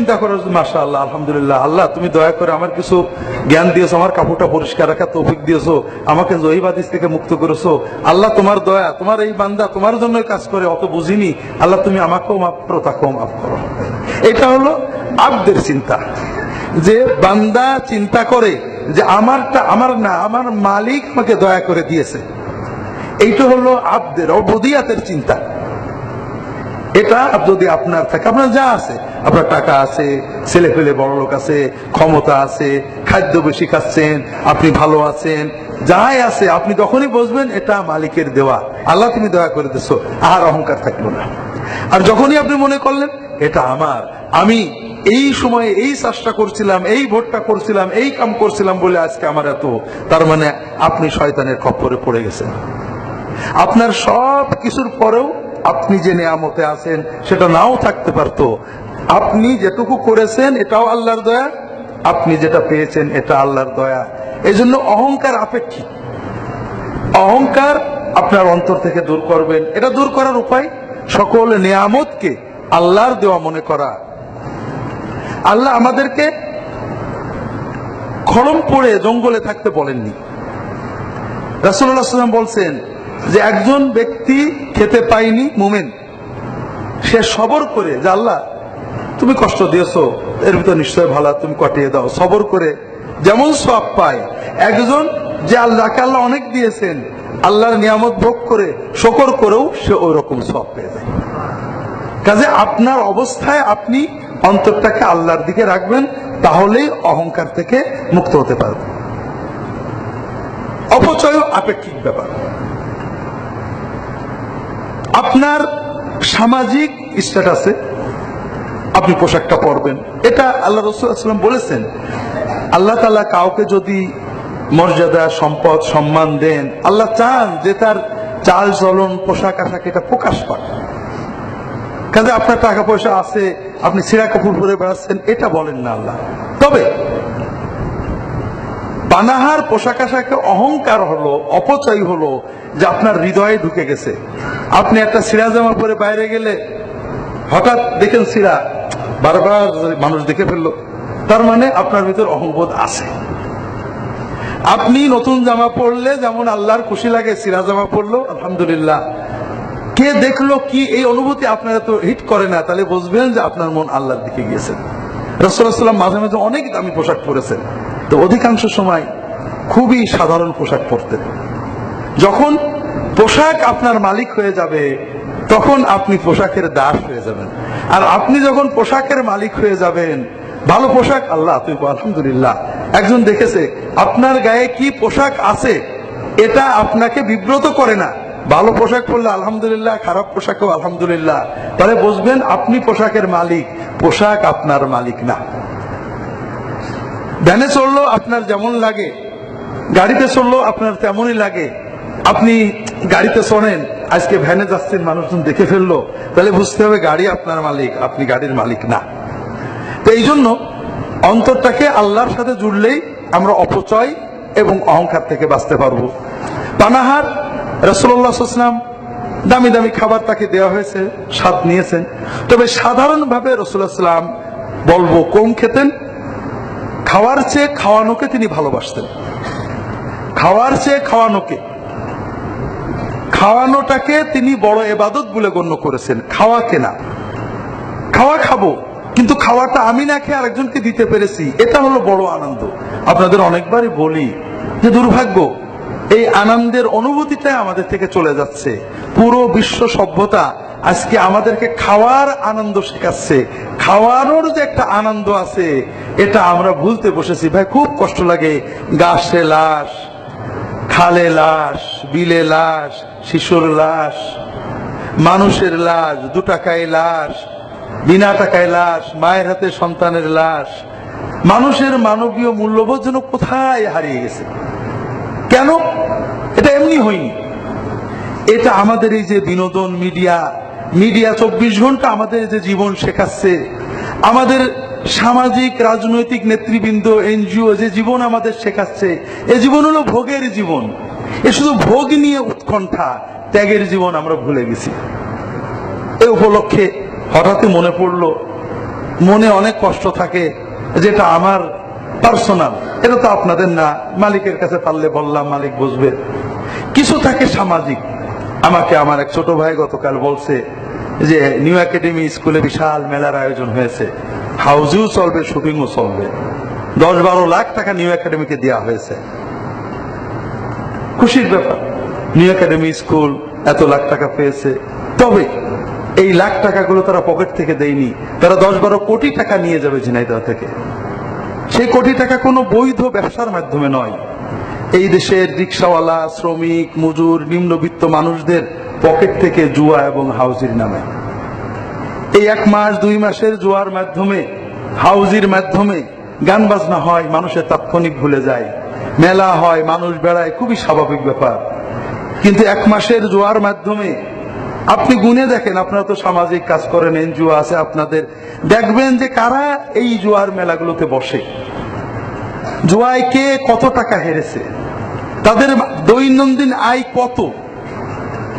চিন্তা করো মাশাআল্লাহ আলহামদুলিল্লাহ, আল্লাহ তুমি দয়া করে আমার কিছু জ্ঞান দিয়েছো, আমার কাপড়টা পরিষ্কার রাখার তৌফিক দিয়েছো, আমাকে জহিবাদিস থেকে মুক্ত করেছো, আল্লাহ তোমার দয়া, তোমার এই বান্দা তোমার জন্য কাজ করে, অত বুঝিনি, আল্লাহ তুমি আমাকেও মাফ করো, তাকেও মাফ করো। এটা হলো আব্দের চিন্তা, যে বান্দা চিন্তা করে যে আমারটা আমার না, আমার মালিক আমাকে দয়া করে দিয়েছে। এইটা হলো আব্দের অবদিয়াতের চিন্তা। এটা যদি আপনার থাকে, আপনার যা আছে, আপনার টাকা আছে, ছেলে পেলে বড় লোক আছে, ক্ষমতা আছে, খাদ্য বেশি খাচ্ছেন, আপনি ভালো আছেন, যাই আছে, আপনি তখনই বুঝবেন এটা মালিকের দেওয়া, আল্লাহ তুমি দয়া করে দিছো, আর অহংকার থাকলো না। আর যখনই আপনি মনে করলেন এটা আমার, আমি এই সময়ে এই চেষ্টা করছিলাম, এই ভোটটা করছিলাম, এই কাম করছিলাম বলে আজকে আমার এত, তার মানে আপনি শয়তানের খপ্পরে পড়ে গেছেন। আপনার সব কিছুর পরেও আপনি যে নিয়ামতে আছেন সেটা নাও থাকতে পারতো। আপনি যেটুকু করেছেন এটাও আল্লাহর দয়া, আপনি যেটা পেয়েছেন এটা আল্লাহর দয়া। এই জন্য অহংকার আপেক্ষিক। অহংকার আপনার অন্তর থেকে দূর করবেন। এটা দূর করার উপায় সকল নিয়ামতকে আল্লাহর দেওয়া মনে করা। আল্লাহ আমাদেরকে খড়ম পড়ে জঙ্গলে থাকতে বলেননি। রাসূলুল্লাহ সাল্লাল্লাহু আলাইহি ওয়াসাল্লাম বলছেন যে একজন ব্যক্তি খেতে পায়নি মুমিন, সে সবর করে, যে আল্লাহ তুমি কষ্ট দিয়েছো, এর ভিতর নিশ্চয় ভালো, তুমি কাটিয়ে দাও, সবর করে যেমন সওয়াব পায়। একজন যে আল্লাহকে আল্লাহ অনেক দিয়েছেন, আল্লাহর নিয়ামত ভোগ করে শুকর করেও সে ওই রকম সওয়াব পেয়ে যায়। কাজে আপনার অবস্থায় আপনি অন্তরটাকে আল্লাহর দিকে রাখবেন, তাহলেই অহংকার থেকে মুক্ত হতে পারবেন। অপচয় আপেক্ষিক ব্যাপার। আপনার সামাজিক স্ট্যাটাসে আপনি পোশাকটা পরবেন, এটা আল্লাহ রাসূল সাল্লাল্লাহু আলাইহি ওয়াসাল্লাম বলেছেন। আল্লাহ তাআলা কাউকে যদি মর্যাদা, সম্পদ, সম্মান দেন, আল্লাহ চান যে তার চাল চলন, পোশাক আশাক এটা প্রকাশ পাক। কাজে আপনার টাকা পয়সা আছে, আপনি ছেঁড়া কাপড় পরে বেড়াচ্ছেন, এটা বলেন না আল্লাহ। তবে বানাহার পোশাক আশাকে অহংকার হলো, অপচয় হলো যে আপনার হৃদয়ে ঢুকে গেছে। আপনি একটা ছিঁড়া জামা পরে বাইরে গেলে হঠাৎ দেখেন ছিঁড়া, বারবার মানুষ দেখে ফেললো, তার মানে আপনার ভিতর অহংবোধ আছে। আপনি নতুন জামা পরলে যেমন আল্লাহর খুশি লাগে, ছিঁড়া জামা পরলো আলহামদুলিল্লাহ, কে দেখলো কি, এই অনুভূতি আপনারা তো হিট করে না, তাহলে বুঝবেন যে আপনার মন আল্লাহর দিকে গিয়েছে। রাসূলুল্লাহ সাল্লাল্লাহু আলাইহি ওয়াসাল্লাম মাঝে মাঝে অনেক দামি পোশাক পরেছেন, তো অধিকাংশ সময় খুবই সাধারণ পোশাক পরতেন। যখন পোশাক আপনার মালিক হয়ে যাবে, তখন আপনি পোশাকের দাস হয়ে যাবেন। আর আপনি যখন পোশাকের মালিক হয়ে যাবেন, ভালো পোশাক আল্লাহ তুই আলহামদুলিল্লাহ, একজন দেখেছে আপনার গায়ে কি পোশাক আছে, এটা আপনাকে বিব্রত করে না। ভালো পোশাক পরলে আলহামদুলিল্লাহ, খারাপ পোশাকও আলহামদুলিল্লাহ, তাহলে বুঝবেন আপনি পোশাকের মালিক, পোশাক আপনার মালিক না। ভ্যানে চললো আপনার যেমন লাগে, গাড়িতে চললো আপনার তেমনই লাগে। আপনি গাড়িতে শোনেন, আজকে ভ্যানে যাচ্ছেন, মানুষজন দেখে ফেললো, তাহলে বুঝতে হবে গাড়ি আপনার মালিক, আপনি গাড়ির মালিক না। তো এই জন্য অন্তরটাকে আল্লাহর সাথে জুড়লেই আমরা অপচয় এবং অহংকার থেকে বাঁচতে পারবো। পানাহার, রাসূলুল্লাহ সাল্লাল্লাহু আলাইহি ওয়াসাল্লাম দামি দামি খাবার তাকে দেওয়া হয়েছে, স্বাদ নিয়েছেন, তবে সাধারণভাবে রাসূলুল্লাহ সাল্লাল্লাহু আলাইহি ওয়াসাল্লাম বলবো কম খেতেন। খাওয়ার চেয়ে খাওয়ানোকে তিনি ভালোবাসতেন। খাওয়ার চেয়ে খাওয়ানোটাকে তিনি বড় ইবাদত বলে গণ্য করেছেন, খাওয়াকে না। খাওয়া খাবো, কিন্তু খাওয়াটা আমি না খেয়ে আরেকজনকে দিতে পেরেছি, এটা হলো বড় আনন্দ। আপনাদের অনেকবারই বলি যে দুর্ভাগ্য, এই আনন্দের অনুভূতিটা আমাদের থেকে চলে যাচ্ছে। পুরো বিশ্ব সভ্যতা আজকে আমাদেরকে খাওয়ার আনন্দ শেখাচ্ছে, খাওয়ানোর যে একটা আনন্দ আছে এটা আমরা ভুলতে বসেছি। ভাই খুব কষ্ট লাগে, গাছে লাশ, খালে লাশ, বিলে লাশ, শিশুর লাশ, মানুষের লাশ, 2 টাকায় লাশ, বিনা টাকায় লাশ, মায়ের হাতে সন্তানের লাশ। মানুষের মানবীয় মূল্যবোধ যেন কোথায় হারিয়ে গেছে। কেন? এটা এমনি হয়নি। এটা আমাদের এই যে বিনোদন মিডিয়া 24 ঘন্টা আমাদের যে জীবন শেখাচ্ছে, আমাদের সামাজিক রাজনৈতিক নেতৃবৃন্দ, এনজিও যে জীবন আমাদের শেখাচ্ছে, এই জীবন হলো ভোগের জীবন। এ শুধু ভোগ নিয়ে উৎকণ্ঠা, ত্যাগের জীবন আমরা ভুলে গেছি। এই উপলক্ষে হঠাৎই মনে পড়লো মনে অনেক কষ্ট থাকে, যেটা আমার পার্সোনাল, এটা তো আপনাদের না, মালিকের কাছে পারলে বললাম, মালিক বুঝবে। কিছু থাকে সামাজিক। আমাকে আমার এক ছোট ভাই গতকাল বলছে যে নিউ একাডেমি স্কুলে বিশাল মেলার আয়োজন হয়েছে, হাউজেও চলবে, শুটিংও চলবে, 10-12 লাখ টাকা নিউ একাডেমিকে দেওয়া হয়েছে। খুশির ব্যাপার, নিউ একাডেমি স্কুল এত লাখ টাকা পেয়েছে। তবে এই লাখ টাকাগুলো তারা পকেট থেকে দেয়নি, তারা 10-12 কোটি টাকা নিয়ে যাবে ঝিনাইদহ থেকে। সেই কোটি টাকা কোনো বৈধ ব্যবসার মাধ্যমে নয়, এই দেশের রিক্সাওয়ালা, শ্রমিক, মজুর, নিম্নবিত্ত মানুষদের পকেট থেকে জুয়া এবং হাউজির নামে। এই 1 মাস 2 মাসের জুয়ার মাধ্যমে, হাউজির মাধ্যমে গান বাজনা হয়, মানুষের তাৎক্ষণিক ভুলে যায়, মেলা হয়, মানুষ বেড়ায়, খুবই স্বাভাবিক ব্যাপার। কিন্তু 1 মাসের জুয়ার মাধ্যমে আপনি গুনে দেখেন, আপনারা তো সামাজিক কাজ করেন, এনজিও আছে আপনাদের, দেখবেন যে কারা এই জুয়ার মেলাগুলোতে বসে, জুয়ায় কে কত টাকা হেরেছে, তাদের দৈনন্দিন আয় কত,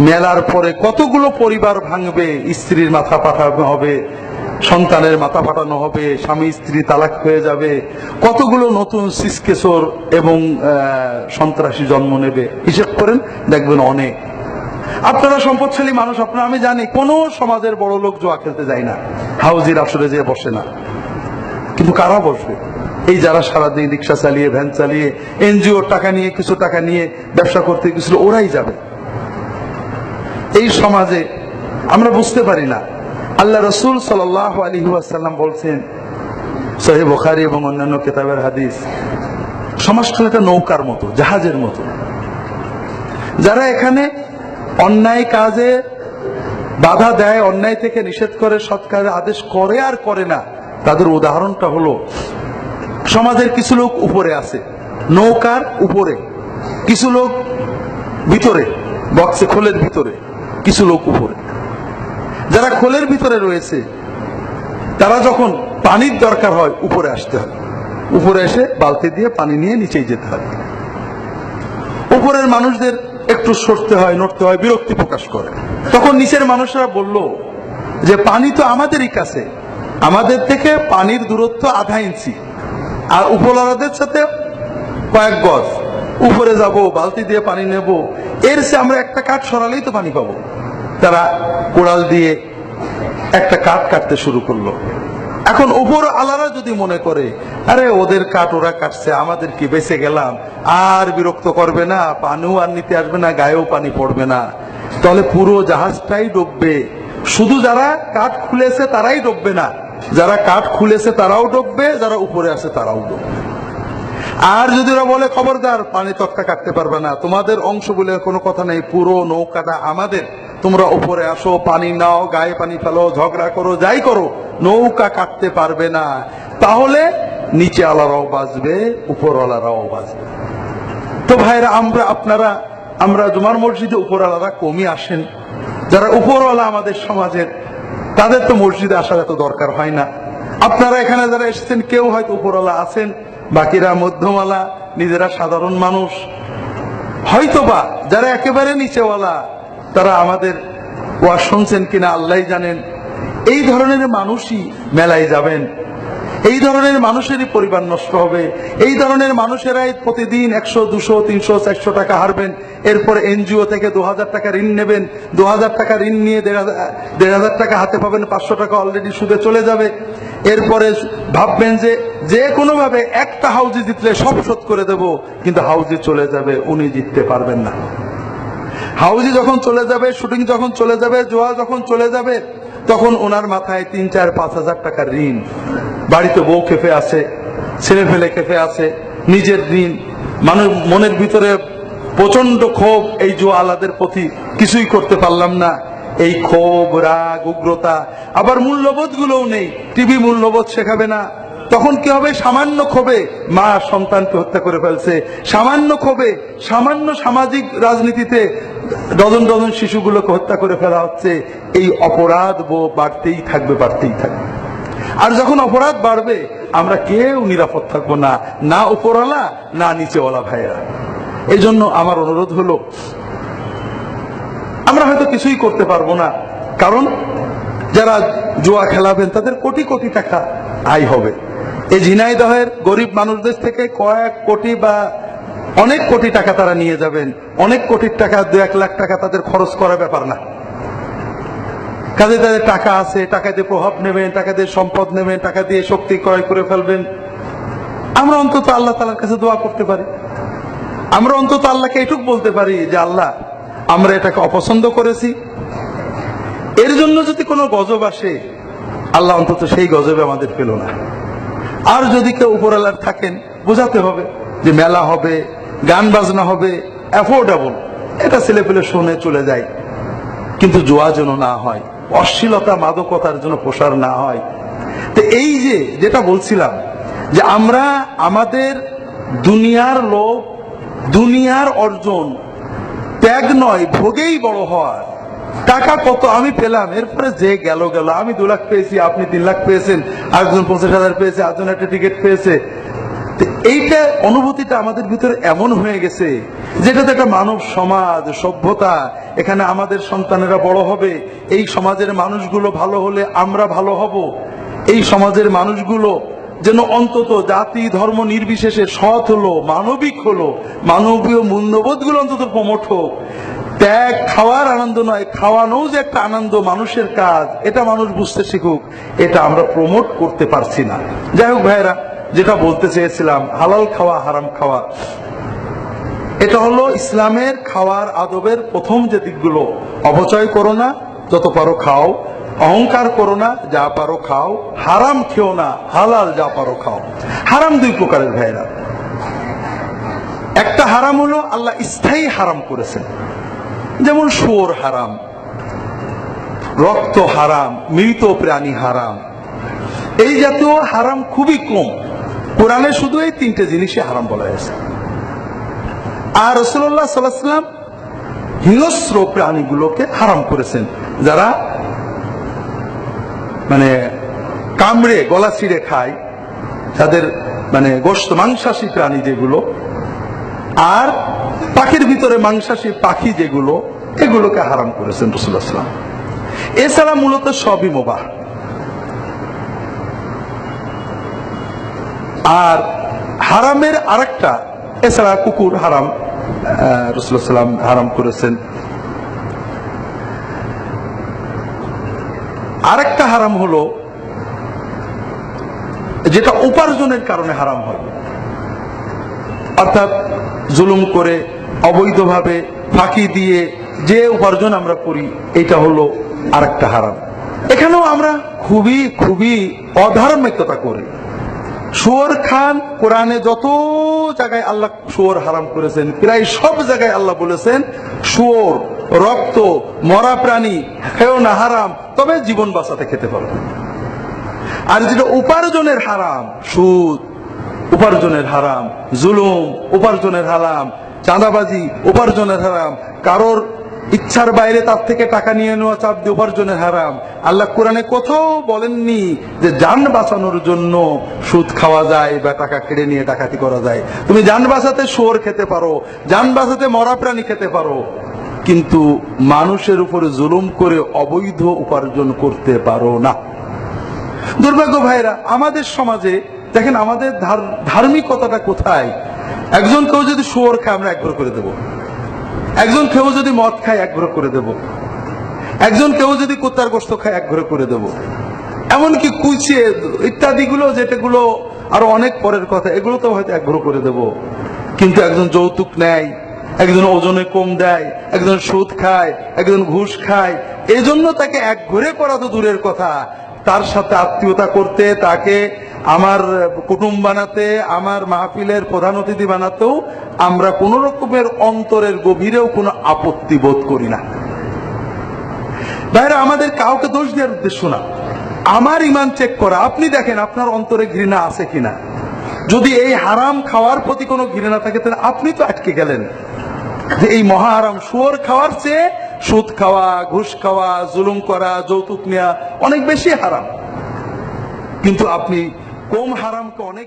মেলার পরে কতগুলো পরিবার ভাঙবে, স্ত্রীর মাথা পাঠানো হবে, সন্তানের মাথা পাঠানো হবে, স্বামী স্ত্রী তালাক হয়ে যাবে, কতগুলো নতুন সিসকেসর এবং সন্ত্রাসী জন্ম নেবে, হিসেব করেন দেখবেন অনেক। আপনারা সম্পদশালী মানুষ, আপনারা, আমি জানি কোন সমাজের বড় লোক জুয়া খেলতে যায় না, হাউজির আসরে যেয়ে বসে না, কিন্তু কারা বসবে? এই যারা সারাদিন রিক্সা চালিয়ে, ভ্যান চালিয়ে, এনজিওর টাকা নিয়ে, কিছু টাকা নিয়ে ব্যবসা করতে গেছিল, ওরাই যাবে। এই সমাজে আমরা বুঝতে পারি না। আল্লাহ রসুল সাল্লাল্লাহু আলাইহি ওয়াসাল্লাম বলছেন, সহিহ বুখারী এবং অন্যান্য কিতাবের হাদিস, সমাজটা একটা নৌকার মতো, জাহাজের মতো। যারা এখানে অন্যায় কাজে বাধা দেয়, অন্যায় থেকে নিষেধ করে, সৎ কাজে আদেশ করে আর করে না, তাদের উদাহরণটা হলো, সমাজের কিছু লোক উপরে আছে, নৌকার উপরে, কিছু লোক ভিতরে, বক্সে, খোলের ভিতরে, কিছু লোক উপরে। যারা খোলের ভিতরে রয়েছে, তারা যখন পানির দরকার হয়, উপরে আসতে হয়, উপরে এসে বালতি দিয়ে পানি নিয়ে নিচেই যেতে হয়। উপরের মানুষদের একটু সরতে হয়, নড়তে হয়, বিরক্তি প্রকাশ করে। তখন নিচের মানুষরা বলল যে পানি তো আমাদেরই কাছে, আমাদের থেকে পানির দূরত্ব ½ ইঞ্চি, আর উপরওয়ালাদের সাথে কয়েক গজ, উপরে যাব, বালতি দিয়ে পানি নেব, এর চেয়ে আমরা একটা কাঠ সরালেই তো পানি পাবো। তারা কোড়াল দিয়ে একটা কাঠ কাটতে শুরু করলো। এখন উপর আলারা যদি মনে করে, আরে ওদের কাঠ ওরা কাটছে, আমাদের কি, বেঁচে গেলাম, আর বিরক্ত করবে না, পানিও আর নিতে আসবে না, গায়েও পানি পড়বে না, তাহলে পুরো জাহাজটাই ডুববে। শুধু যারা কাঠ খুলেছে তারাই ডুববে না, যারা কাঠ খুলেছে তারাও ডুববে, যারা উপরে আছে তারাও ডুববে। আর যদি ওরা বলে, খবরদার, পানি তক্তা কাটতে পারবে না, তোমাদের অংশ বলে কোনো কথা নেই, পুরো নৌকাটা আমাদের, তোমরা উপরে আসো, পানি নাও, গায়ে পানি ফেলো, ঝগড়া করো, যাই করো, নৌকা কাটতে পারবে না, তাহলে নিচে আলারাও বাঁচবে, উপরওয়ালারাও বাঁচবে। তো ভাইরা, আমরা জুমার মসজিদে উপরওয়ালারা কমই আসেন। যারা উপরওয়ালা আমাদের সমাজের, তাদের তো মসজিদে আসার এত দরকার হয় না। আপনারা এখানে যারা এসেছেন, কেউ হয়তো উপরওয়ালা আছেন, বাকিরা মধ্যমওয়ালা, নিজেরা সাধারণ মানুষ। হয়তোবা যারা একেবারে নিচেওয়ালা, তারা আমাদের ওয়াজ শুনছেন কিনা আল্লাহই জানেন। এই ধরনের মানুষই মেলায় যাবেন, এই ধরনের মানুষেরই পরিবার নষ্ট হবে, এই ধরনের মানুষেরাই প্রতিদিন 100, 200, 300, 400 টাকা হারবেন। এরপরে এনজিও থেকে 2000 টাকা ঋণ নেবেন, 2000 টাকা ঋণ নিয়ে 1500 টাকা হাতে পাবেন, 500 টাকা অলরেডি সুদে চলে যাবে। এরপরে ভাববেন যে কোনো ভাবে একটা হাউজি জিতলে সব শোধ করে দেব, কিন্তু হাউজি চলে যাবে, উনি জিততে পারবেন না। হাউজি যখন চলে যাবে, শুটিং যখন চলে যাবে, জোয়া যখন চলে যাবে, তখন ওনার মাথায় 3, 4, 5 হাজার টাকার ঋণ, বাড়িতে বউ খেপে আছে, ছেলে ফেলে খেপে আছে, নিজের ঋণ, মানুষ মনের ভিতরে প্রচন্ড ক্ষোভ, এই জুয়ালাদের প্রতি, কিছুই করতে পারলাম না, এই ক্ষোভ, রাগ, উগ্রতা। আবার মূল্যবোধ গুলোও নেই, টিভি মূল্যবোধ শেখাবে না। তখন কি হবে? সামান্য ক্ষোভে মা সন্তানকে হত্যা করে ফেলছে, সামান্য ক্ষোভে, সামান্য সামাজিক রাজনীতিতে ডজন ডজন শিশুগুলোকে হত্যা করে ফেলা হচ্ছে। এই অপরাধ বাড়তেই থাকবে, বাড়তেই থাকবে। আর যখন অপরাধ বাড়বে, আমরা কেউ নিরাপদ থাকবো না, না উপরওয়ালা না নিচেওয়ালা ভাইয়েরা। এই জন্য আমার অনুরোধ হলো, আমরা হয়তো কিছুই করতে পারবো না, কারণ যারা জুয়া খেলাবেন, তাদের কোটি কোটি টাকা আয় হবে। এই ঝিনাইদহের গরিব মানুষদের থেকে কয়েক কোটি বা অনেক কোটি টাকা তারা নিয়ে যাবেন। অনেক কোটি টাকা, 2-1 লাখ টাকা তাদের খরচ করার ব্যাপার না। কাজে তাদের টাকা আছে, টাকা দিয়ে প্রভাব নেবেন, টাকা দিয়ে সম্পদ নেবেন, টাকা দিয়ে শক্তি ক্রয় করে ফেলবেন। আমরা অন্তত আল্লাহ তাআলার কাছে দোয়া করতে পারি। আমরা অন্তত আল্লাহকে এটুকু বলতে পারি যে আল্লাহ, আমরা এটাকে অপছন্দ করেছি, এর জন্য যদি কোনো গজব আসে, আল্লাহ অন্তত সেই গজবে আমাদের পেল না। আর যদি কেউ উপরওয়ালার থাকেন, বোঝাতে হবে যে মেলা হবে, গান বাজনা হবে, অ্যাফোর্ডেবল, এটা ছেলে পেলে শুনে চলে যায়, কিন্তু জোয়া যেন না হয়, অশ্লীলতা মাদকতার জন্য প্রসার না হয়। তো এই যে যেটা বলছিলাম যে আমরা আমাদের দুনিয়ার লোভ, দুনিয়ার অর্জন ত্যাগ নয়, ভোগেই বড় হওয়ার। টাকা কত আমি পেলাম, এরপরে যে গেল গেল, আমি 2 লাখ পেয়েছি, আপনি 3 লাখ পেয়েছেন, আরেকজন 50,000 পেয়েছে, আরেকজন একটা টিকিট পেয়েছে। এইটা অনুভূতিটা আমাদের ভিতরে এমন হয়ে গেছে, যেটাতে একটা মানব সমাজ, সভ্যতা, এখানে আমাদের সন্তানেরা বড় হবে, এই সমাজের মানুষগুলো ভালো হলে আমরা ভালো হব, এই সমাজের মানুষগুলো যেন অন্তত জাতি ধর্ম নির্বিশেষে সৎ হলো, মানবিক হলো, মানবীয় মূল্যবোধ গুলো অন্তত প্রমোট হোক। ত্যাগ খাওয়ার আনন্দ নয়, খাওয়ানো যে একটা আনন্দ, মানুষের কাজ, এটা মানুষ বুঝতে শিখুক। এটা আমরা প্রমোট করতে পারছি না। যাই হোক ভাইরা, যেটা বলতে চেয়েছিলাম, হালাল খাওয়া হারাম খাওয়া, এটা হলো ইসলামের খাওয়ার আদবের প্রথম যে দিকগুলো। অপচয় করো না, যত পারো খাও। অহংকার করো না, যা পারো খাও। হারাম খেও না, হালাল যা পারো খাও। হারাম 2 প্রকারের ভাইরা। একটা হারাম হলো আল্লাহ স্থায়ী হারাম করেছেন, যেমন শুয়োর হারাম, রক্ত হারাম, মৃত প্রাণী হারাম। এই জাতীয় হারাম খুবই কম, কোরআনে শুধু এই 3টে জিনিসই হারাম বলা হয়েছে। আর রাসূলুল্লাহ সাল্লাল্লাহু আলাইহি ওয়াসাল্লাম হিংস্র প্রাণীগুলোকে হারাম করেছেন, যারা মানে কামড়ে গলা ছিঁড়ে খায়, তাদের মানে গোশত মাংসাশী প্রাণী যেগুলো, আর পাখির ভিতরে মাংসাশী পাখি যেগুলো, এগুলোকে হারাম করেছেন রাসূলুল্লাহ সাল্লাল্লাহু আলাইহি ওয়াসাল্লাম। এছাড়া মূলত সবই মুবাহ। আর হারামের আরেকটা, এছাড়া কুকুর হারাম, রাসূলুল্লাহ সাল্লাল্লাহু আলাইহি ওয়াসাল্লাম হারাম করেছেন। আরেকটা হারাম হলো যেটা উপার্জনের কারণে হারাম হয়, অর্থাৎ জুলুম করে, অবৈধভাবে, ফাঁকি দিয়ে যে উপার্জন আমরা করি, এটা হলো আরেকটা হারাম। এখানেও আমরা খুবই খুবই অধার্মিকতা করি। শুয়োর খান, কোরআনে যত জায়গায় আল্লাহ শুয়োর হারাম করেছেন, প্রায় সব জায়গায় আল্লাহ বলেছেন শুয়োর, রক্ত, মরা প্রাণী খেও না, হারাম, তবে জীবন বাঁচাতে খেতে পারবে। আর যেটা উপার্জনের হারাম, সুদ উপার্জনের হারাম, জুলুম উপার্জনের হারাম, চাঁদাবাজি উপার্জনের হারাম, কারোর ইচ্ছার বাইরে তার থেকে টাকা নিয়ে নেওয়া, চাপ দিয়ে উপার্জনের হারাম। আল্লাহ কোরআনে কোথাও বলেননি যে জান বাঁচানোর জন্য সুদ খাওয়া যায় বা টাকা কেড়ে নিয়ে ডাকাতি করা যায়। তুমি জান বাঁচাতে শুয়োর খেতে পারো, জান বাঁচাতে মরা প্রাণী খেতে পারো, কিন্তু মানুষের উপরে জুলুম করে অবৈধ উপার্জন করতে পারো না। দুর্ভাগ্য ভাইরা, আমাদের সমাজে দেখেন আমাদের ধার্মিকতাটা কোথায়। একজন কেউ যদি শুয়োর খায়, আমরা 1 ঘর করে দেবো। একজন কেউ যদি মদ খায়, 1 ঘর করে দেব। একজন কেউ যদি কুত্তার গোশত খায়, 1 ঘর করে দেব। এমনকি কুচিয়ে ইত্যাদি গুলো, যেটাগুলো আরো অনেক পরের কথা, এগুলো তো হয়তো 1 ঘর করে দেব। কিন্তু একজন যৌতুক নেয়, একজন ওজনে কম দেয়, একজন সুদ খায়, একজন ঘুষ খায়, এই জন্য তাকে 1 ঘরে করা তো দূরের কথা, তার সাথে আত্মীয়তা করতে, তাকে আমার কুটুম বানাতে, আমার মাহফিলের প্রধান অতিথি বানাতেও আমরা কোন রকমের অন্তরের গভীরেও কোনো আপত্তি বোধ করি না। ভাইরা, আমাদের কাউকে দোষ দেওয়ার উদ্দেশ্য না, আমার ঈমান চেক করা। আপনি দেখেন আপনার অন্তরে ঘৃণা আছে কিনা। যদি এই হারাম খাওয়ার প্রতি কোনো ঘৃণা থাকে, তাহলে আপনি তো আটকে গেলেন যে এই মহা হারাম। শুয়োর খাওয়ার চেয়ে সুদ খাওয়া, ঘুষ খাওয়া, জুলুম করা, যৌতুক নেওয়া অনেক বেশি হারাম। কিন্তু আপনি কম হারামকে অনেক